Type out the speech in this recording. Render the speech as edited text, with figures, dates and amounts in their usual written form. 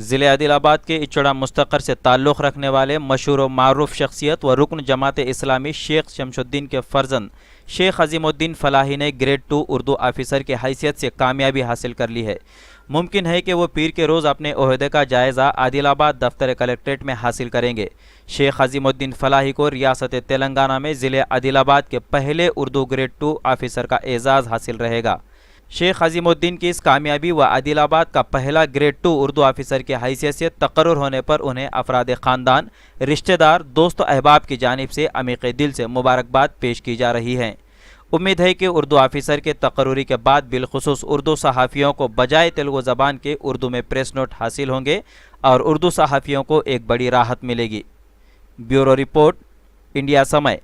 ज़िले आदिलाबाद के इचड़ा मुस्तकर से ताल्लुक़ रखने वाले मशहूर व मारूफ शख्सियत व रुकन जमात इस्लामी शेख शमशुद्दीन के फ़र्जंद शेख अजीमुद्दीन फ़लाही ने ग्रेड 2 उर्दू ऑफ़िसर की हैसियत से कामयाबी हासिल कर ली है। मुमकिन है कि वो पीर के रोज़ अपने ओहदे का जायज़ा आदिलाबाद दफ्तर कलेक्ट्रेट में हासिल करेंगे। शेख अजीमुद्दीन फ़लाही को रियासत तेलंगाना में ज़िले आदिलाबाद के पहले उर्दू ग्रेड 2 ऑफ़िसर का एजाज़ हासिल रहेगा। शेख अजीमुद्दीन की इस कामयाबी व आदिलाबाद का पहला ग्रेड 2 उर्दू ऑफ़िसर की हैसियत से तकर्रुर होने पर उन्हें अफराद ख़ानदान, रिश्तेदार, दोस्त अहबाब की जानिब से अमीक़ दिल से मुबारकबाद पेश की जा रही है। उम्मीद है कि उर्दू ऑफ़िसर के तकर्रुरी के बाद बिलखुसूस उर्दू सहाफ़ियों को बजाय तेलुगु ज़बान के उर्दू में प्रेस नोट हासिल होंगे और उर्दू सहाफ़ियों को एक बड़ी राहत मिलेगी। ब्यूरो रिपोर्ट, इंडिया समय।